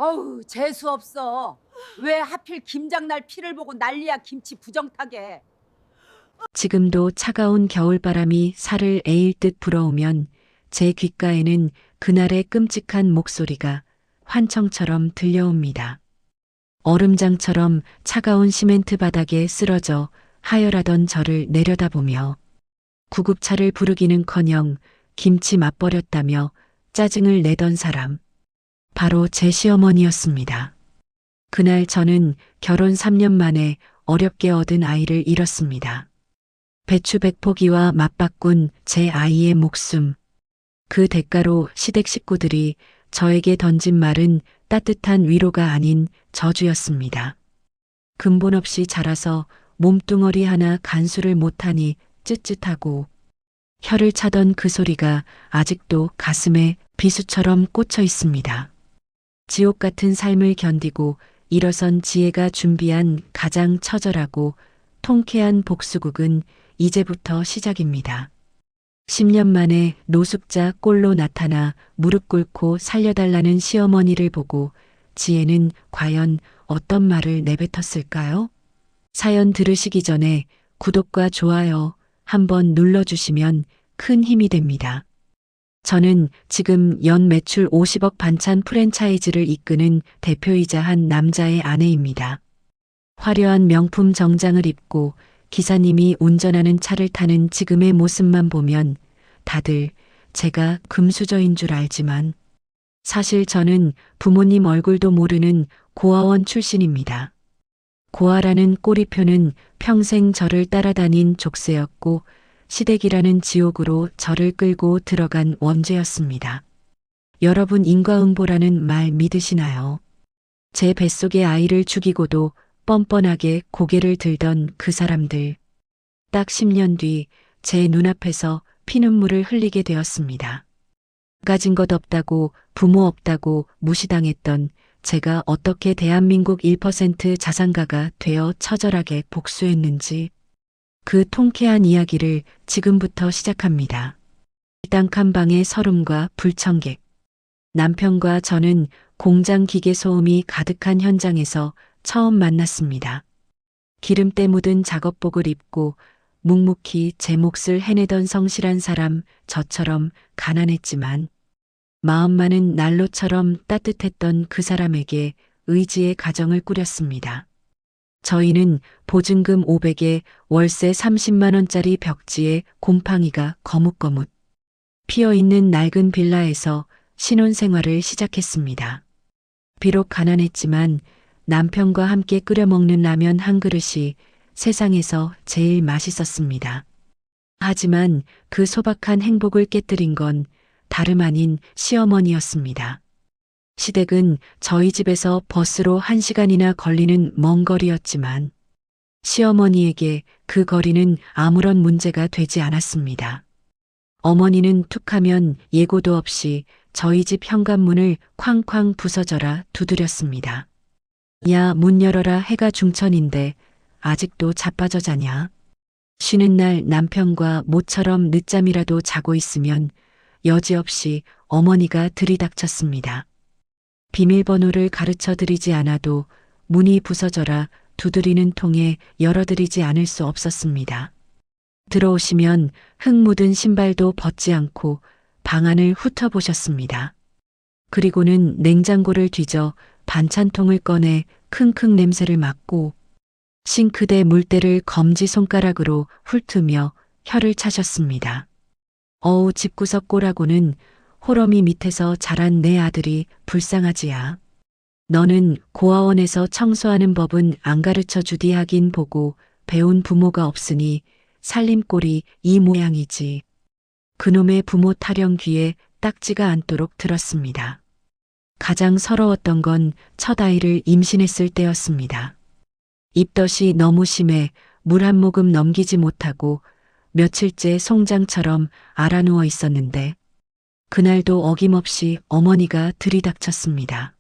어우, 재수 없어. 왜 하필 김장날 피를 보고 난리야, 김치 부정타게. 지금도 차가운 겨울바람이 살을 에일 듯 불어오면 제 귓가에는 그날의 끔찍한 목소리가 환청처럼 들려옵니다. 얼음장처럼 차가운 시멘트 바닥에 쓰러져 하열하던 저를 내려다보며 구급차를 부르기는커녕 김치 맛버렸다며 짜증을 내던 사람, 바로 제 시어머니였습니다. 그날 저는 결혼 3년 만에 어렵게 얻은 아이를 잃었습니다. 배추백포기와 맞바꾼 제 아이의 목숨. 그 대가로 시댁 식구들이 저에게 던진 말은 따뜻한 위로가 아닌 저주였습니다. 근본 없이 자라서 몸뚱어리 하나 간수를 못하니 쯧쯧하고, 혀를 차던 그 소리가 아직도 가슴에 비수처럼 꽂혀 있습니다. 지옥 같은 삶을 견디고 일어선 지혜가 준비한 가장 처절하고 통쾌한 복수극은 이제부터 시작입니다. 10년 만에 노숙자 꼴로 나타나 무릎 꿇고 살려달라는 시어머니를 보고 지혜는 과연 어떤 말을 내뱉었을까요? 사연 들으시기 전에 구독과 좋아요 한번 눌러주시면 큰 힘이 됩니다. 저는 지금 연 매출 50억 반찬 프랜차이즈를 이끄는 대표이자 한 남자의 아내입니다. 화려한 명품 정장을 입고 기사님이 운전하는 차를 타는 지금의 모습만 보면 다들 제가 금수저인 줄 알지만 사실 저는 부모님 얼굴도 모르는 고아원 출신입니다. 고아라는 꼬리표는 평생 저를 따라다닌 족쇄였고 시댁이라는 지옥으로 저를 끌고 들어간 원죄였습니다. 여러분 인과응보라는 말 믿으시나요? 제 뱃속의 아이를 죽이고도 뻔뻔하게 고개를 들던 그 사람들. 딱 10년 뒤 제 눈앞에서 피눈물을 흘리게 되었습니다. 가진 것 없다고 부모 없다고 무시당했던 제가 어떻게 대한민국 1% 자산가가 되어 처절하게 복수했는지 그 통쾌한 이야기를 지금부터 시작합니다. 땅칸 방의 서름과 불청객. 남편과 저는 공장 기계 소음이 가득한 현장에서 처음 만났습니다. 기름때 묻은 작업복을 입고 묵묵히 제 몫을 해내던 성실한 사람, 저처럼 가난했지만 마음만은 난로처럼 따뜻했던 그 사람에게 의지의 가정을 꾸렸습니다. 저희는 보증금 500에 월세 30만 원짜리 벽지에 곰팡이가 거뭇거뭇 피어있는 낡은 빌라에서 신혼생활을 시작했습니다. 비록 가난했지만 남편과 함께 끓여 먹는 라면 한 그릇이 세상에서 제일 맛있었습니다. 하지만 그 소박한 행복을 깨뜨린 건 다름 아닌 시어머니였습니다. 시댁은 저희 집에서 버스로 1시간이나 걸리는 먼 거리였지만 시어머니에게 그 거리는 아무런 문제가 되지 않았습니다. 어머니는 툭하면 예고도 없이 저희 집 현관문을 쾅쾅 부서져라 두드렸습니다. 야, 문 열어라. 해가 중천인데 아직도 자빠져 자냐? 쉬는 날 남편과 모처럼 늦잠이라도 자고 있으면 여지없이 어머니가 들이닥쳤습니다. 비밀번호를 가르쳐 드리지 않아도 문이 부서져라 두드리는 통에 열어드리지 않을 수 없었습니다. 들어오시면 흙 묻은 신발도 벗지 않고 방 안을 훑어보셨습니다. 그리고는 냉장고를 뒤져 반찬통을 꺼내 킁킁 냄새를 맡고 싱크대 물때를 검지손가락으로 훑으며 혀를 차셨습니다. 어우, 집구석 꼬라고는 호러미 밑에서 자란 내 아들이 불쌍하지야. 너는 고아원에서 청소하는 법은 안 가르쳐 주디 하긴 보고 배운 부모가 없으니 살림꼴이 이 모양이지. 그놈의 부모 타령 귀에 딱지가 않도록 들었습니다. 가장 서러웠던 건 첫 아이를 임신했을 때였습니다. 입덧이 너무 심해 물 한 모금 넘기지 못하고 며칠째 송장처럼 알아누워 있었는데 그날도 어김없이 어머니가 들이닥쳤습니다.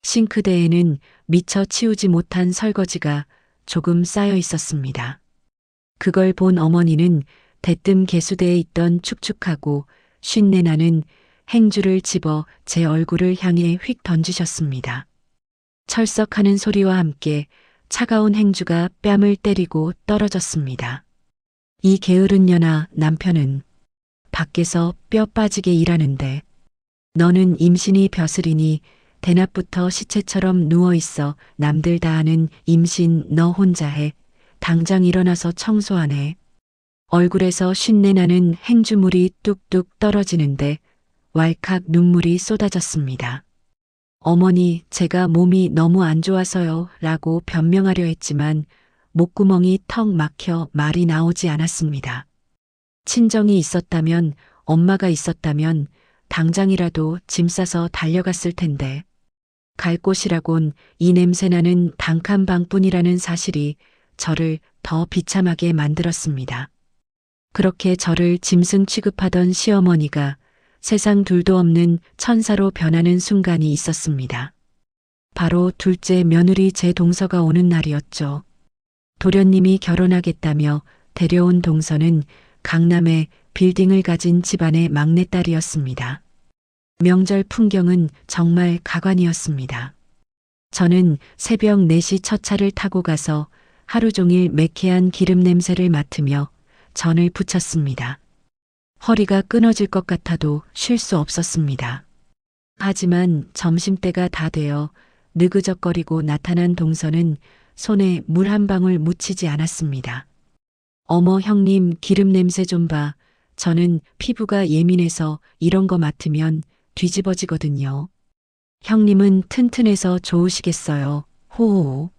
싱크대에는 미처 치우지 못한 설거지가 조금 쌓여 있었습니다. 그걸 본 어머니는 대뜸 개수대에 있던 축축하고 쉰내 나는 행주를 집어 제 얼굴을 향해 휙 던지셨습니다. 철썩하는 소리와 함께 차가운 행주가 뺨을 때리고 떨어졌습니다. 이 게으른 년아, 남편은 밖에서 뼈 빠지게 일하는데 너는 임신이 벼슬이니 대낮부터 시체처럼 누워있어. 남들 다 하는 임신 너 혼자 해. 당장 일어나서 청소하네. 얼굴에서 쉰내 나는 행주물이 뚝뚝 떨어지는데 왈칵 눈물이 쏟아졌습니다. 어머니, 제가 몸이 너무 안 좋아서요 라고 변명하려 했지만 목구멍이 턱 막혀 말이 나오지 않았습니다. 친정이 있었다면, 엄마가 있었다면 당장이라도 짐 싸서 달려갔을 텐데 갈 곳이라곤 이 냄새나는 단칸방뿐이라는 사실이 저를 더 비참하게 만들었습니다. 그렇게 저를 짐승 취급하던 시어머니가 세상 둘도 없는 천사로 변하는 순간이 있었습니다. 바로 둘째 며느리 제 동서가 오는 날이었죠. 도련님이 결혼하겠다며 데려온 동서는 강남에 빌딩을 가진 집안의 막내딸이었습니다. 명절 풍경은 정말 가관이었습니다. 저는 새벽 4시 첫 차를 타고 가서 하루 종일 매캐한 기름 냄새를 맡으며 전을 부쳤습니다. 허리가 끊어질 것 같아도 쉴 수 없었습니다. 하지만 점심때가 다 되어 느그적거리고 나타난 동서는 손에 물 한 방울 묻히지 않았습니다. 어머 형님, 기름 냄새 좀 봐. 저는 피부가 예민해서 이런 거 맡으면 뒤집어지거든요. 형님은 튼튼해서 좋으시겠어요. 호호.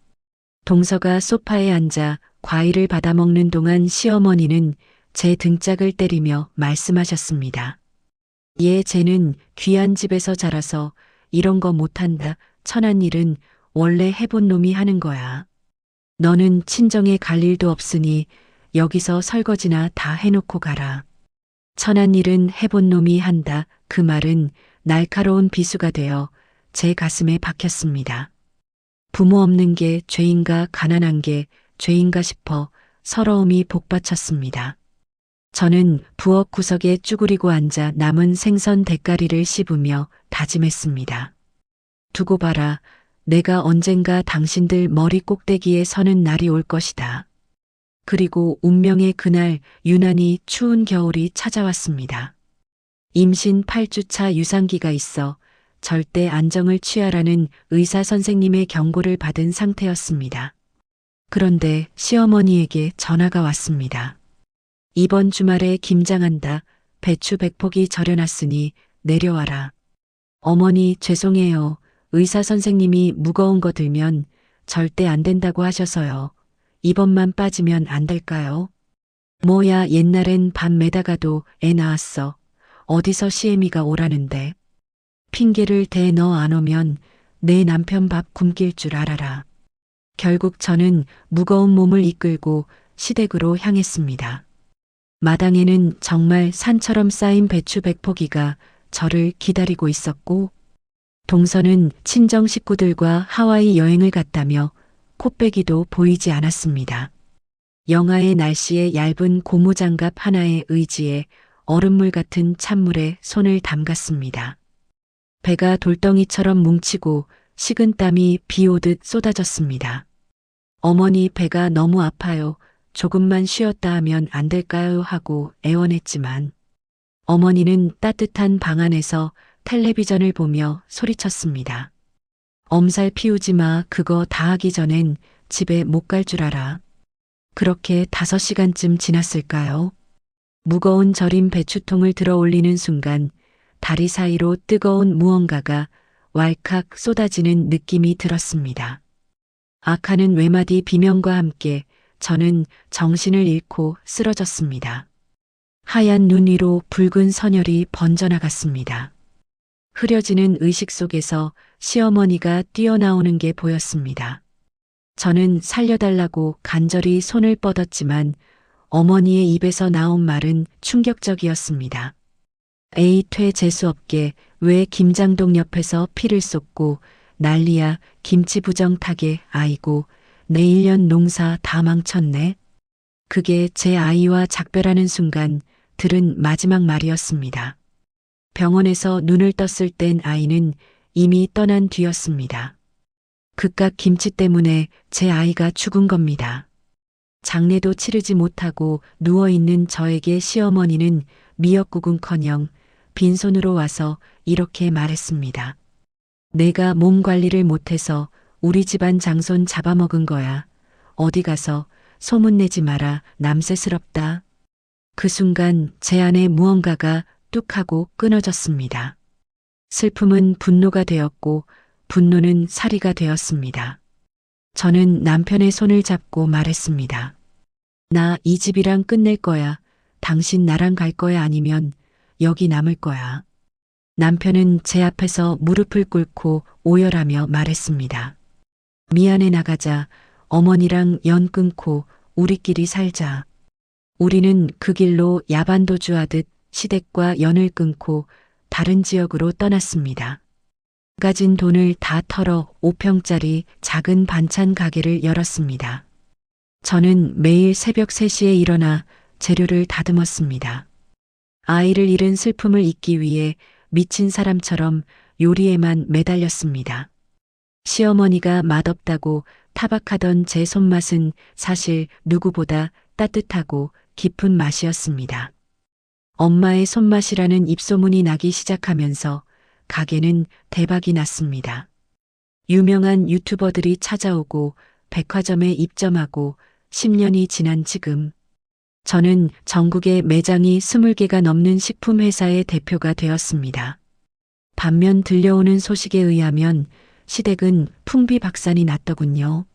동서가 소파에 앉아 과일을 받아먹는 동안 시어머니는 제 등짝을 때리며 말씀하셨습니다. 얘 쟤는 귀한 집에서 자라서 이런 거 못한다. 천한 일은 원래 해본 놈이 하는 거야. 너는 친정에 갈 일도 없으니 여기서 설거지나 다 해놓고 가라. 천한 일은 해본 놈이 한다. 그 말은 날카로운 비수가 되어 제 가슴에 박혔습니다. 부모 없는 게 죄인가 가난한 게 죄인가 싶어 서러움이 복받쳤습니다. 저는 부엌 구석에 쭈그리고 앉아 남은 생선 대가리를 씹으며 다짐했습니다. 두고 봐라. 내가 언젠가 당신들 머리 꼭대기에 서는 날이 올 것이다. 그리고 운명의 그날 유난히 추운 겨울이 찾아왔습니다. 임신 8주차 유산기가 있어 절대 안정을 취하라는 의사 선생님의 경고를 받은 상태였습니다. 그런데 시어머니에게 전화가 왔습니다. 이번 주말에 김장한다. 배추 100포기 절여놨으니 내려와라. 어머니 죄송해요. 의사 선생님이 무거운 거 들면 절대 안 된다고 하셔서요. 이번만 빠지면 안 될까요? 뭐야, 옛날엔 밤 매다가도 애 낳았어. 어디서 시애미가 오라는데. 핑계를 대. 너 안 오면 내 남편 밥 굶길 줄 알아라. 결국 저는 무거운 몸을 이끌고 시댁으로 향했습니다. 마당에는 정말 산처럼 쌓인 배추 100포기가 저를 기다리고 있었고, 동서는 친정 식구들과 하와이 여행을 갔다며 코빼기도 보이지 않았습니다. 영하의 날씨에 얇은 고무장갑 하나에 의지해 얼음물 같은 찬물에 손을 담갔습니다. 배가 돌덩이처럼 뭉치고 식은땀이 비 오듯 쏟아졌습니다. 어머니, 배가 너무 아파요. 조금만 쉬었다 하면 안 될까요? 하고 애원했지만 어머니는 따뜻한 방 안에서 텔레비전을 보며 소리쳤습니다. 엄살 피우지 마. 그거 다 하기 전엔 집에 못 갈 줄 알아. 그렇게 5시간쯤 지났을까요? 무거운 절인 배추통을 들어 올리는 순간 다리 사이로 뜨거운 무언가가 왈칵 쏟아지는 느낌이 들었습니다. 악하는 외마디 비명과 함께 저는 정신을 잃고 쓰러졌습니다. 하얀 눈 위로 붉은 선혈이 번져나갔습니다. 흐려지는 의식 속에서 시어머니가 뛰어나오는 게 보였습니다. 저는 살려달라고 간절히 손을 뻗었지만 어머니의 입에서 나온 말은 충격적이었습니다. 에이, 퇴 재수없게 왜 김장동 옆에서 피를 쏟고 난리야. 김치 부정타게. 아이고, 내 1년 농사 다 망쳤네. 그게 제 아이와 작별하는 순간 들은 마지막 말이었습니다. 병원에서 눈을 떴을 땐 아이는 이미 떠난 뒤였습니다. 그깟 김치 때문에 제 아이가 죽은 겁니다. 장례도 치르지 못하고 누워있는 저에게 시어머니는 미역국은커녕 빈손으로 와서 이렇게 말했습니다. 내가 몸 관리를 못해서 우리 집안 장손 잡아먹은 거야. 어디 가서 소문내지 마라. 남세스럽다. 그 순간 제 안에 무언가가 뚝 하고 끊어졌습니다. 슬픔은 분노가 되었고 분노는 살이가 되었습니다. 저는 남편의 손을 잡고 말했습니다. 나 이 집이랑 끝낼 거야. 당신 나랑 갈 거야 아니면 여기 남을 거야. 남편은 제 앞에서 무릎을 꿇고 오열하며 말했습니다. 미안해 나가자. 어머니랑 연 끊고 우리끼리 살자. 우리는 그 길로 야반도주하듯 시댁과 연을 끊고 다른 지역으로 떠났습니다. 가진 돈을 다 털어 5평짜리 작은 반찬 가게를 열었습니다. 저는 매일 새벽 3시에 일어나 재료를 다듬었습니다. 아이를 잃은 슬픔을 잊기 위해 미친 사람처럼 요리에만 매달렸습니다. 시어머니가 맛없다고 타박하던 제 손맛은 사실 누구보다 따뜻하고 깊은 맛이었습니다. 엄마의 손맛이라는 입소문이 나기 시작하면서 가게는 대박이 났습니다. 유명한 유튜버들이 찾아오고 백화점에 입점하고 10년이 지난 지금 저는 전국에 매장이 20개가 넘는 식품회사의 대표가 되었습니다. 반면 들려오는 소식에 의하면 시댁은 풍비박산이 났더군요.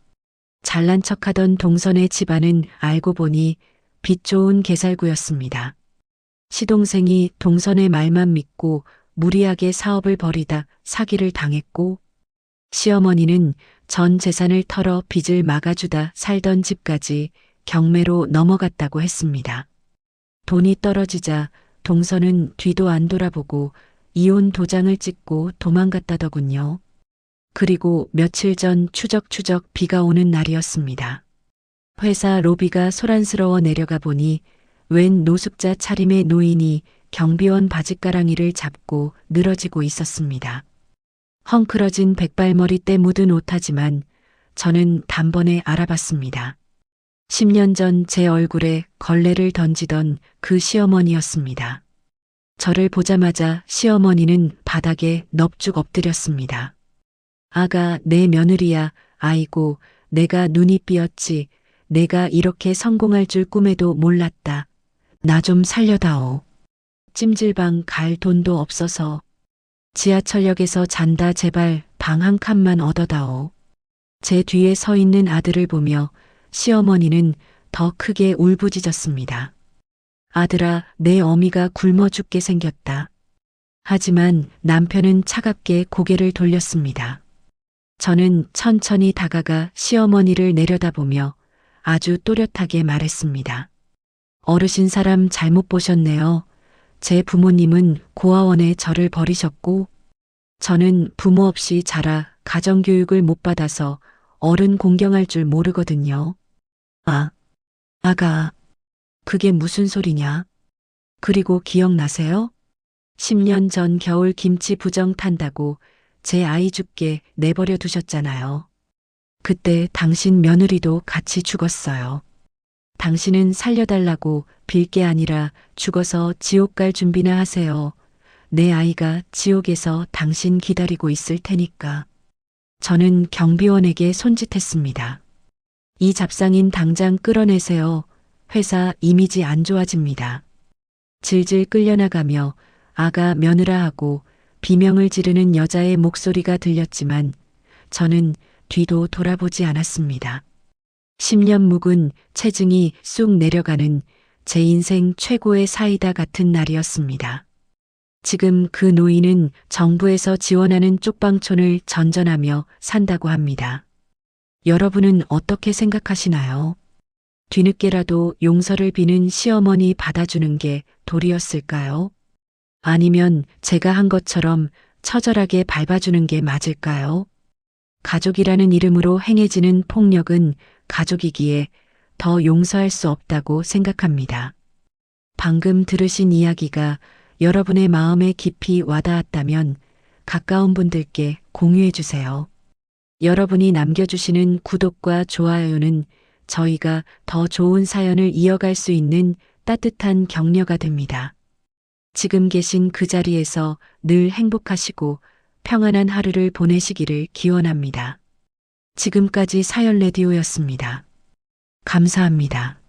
잘난 척하던 동선의 집안은 알고 보니 빚 좋은 개살구였습니다. 시동생이 동선의 말만 믿고 무리하게 사업을 벌이다 사기를 당했고 시어머니는 전 재산을 털어 빚을 막아주다 살던 집까지 경매로 넘어갔다고 했습니다. 돈이 떨어지자 동선은 뒤도 안 돌아보고 이혼 도장을 찍고 도망갔다더군요. 그리고 며칠 전 추적추적 비가 오는 날이었습니다. 회사 로비가 소란스러워 내려가 보니 웬 노숙자 차림의 노인이 경비원 바짓가랑이를 잡고 늘어지고 있었습니다. 헝클어진 백발머리 때 묻은 옷하지만 저는 단번에 알아봤습니다. 10년 전 제 얼굴에 걸레를 던지던 그 시어머니였습니다. 저를 보자마자 시어머니는 바닥에 넙죽 엎드렸습니다. 아가 내 며느리야. 아이고 내가 눈이 삐었지. 내가 이렇게 성공할 줄 꿈에도 몰랐다. 나 좀 살려다오. 찜질방 갈 돈도 없어서 지하철역에서 잔다. 제발 방 한 칸만 얻어다오. 제 뒤에 서 있는 아들을 보며 시어머니는 더 크게 울부짖었습니다. 아들아, 내 어미가 굶어 죽게 생겼다. 하지만 남편은 차갑게 고개를 돌렸습니다. 저는 천천히 다가가 시어머니를 내려다보며 아주 또렷하게 말했습니다. 어르신 사람 잘못 보셨네요. 제 부모님은 고아원에 저를 버리셨고 저는 부모 없이 자라 가정교육을 못 받아서 어른 공경할 줄 모르거든요. 아가, 그게 무슨 소리냐? 그리고 기억나세요? 10년 전 겨울 김치 부정 탄다고 제 아이 죽게 내버려 두셨잖아요. 그때 당신 며느리도 같이 죽었어요. 당신은 살려달라고 빌 게 아니라 죽어서 지옥 갈 준비나 하세요. 내 아이가 지옥에서 당신 기다리고 있을 테니까. 저는 경비원에게 손짓했습니다. 이 잡상인 당장 끌어내세요. 회사 이미지 안 좋아집니다. 질질 끌려나가며 아가 며느라 하고 비명을 지르는 여자의 목소리가 들렸지만 저는 뒤도 돌아보지 않았습니다. 10년 묵은 체증이 쑥 내려가는 제 인생 최고의 사이다 같은 날이었습니다. 지금 그 노인은 정부에서 지원하는 쪽방촌을 전전하며 산다고 합니다. 여러분은 어떻게 생각하시나요? 뒤늦게라도 용서를 비는 시어머니 받아주는 게 도리였을까요? 아니면 제가 한 것처럼 처절하게 밟아주는 게 맞을까요? 가족이라는 이름으로 행해지는 폭력은 가족이기에 더 용서할 수 없다고 생각합니다. 방금 들으신 이야기가 여러분의 마음에 깊이 와닿았다면 가까운 분들께 공유해 주세요. 여러분이 남겨주시는 구독과 좋아요는 저희가 더 좋은 사연을 이어갈 수 있는 따뜻한 격려가 됩니다. 지금 계신 그 자리에서 늘 행복하시고 평안한 하루를 보내시기를 기원합니다. 지금까지 사연 레디오였습니다. 감사합니다.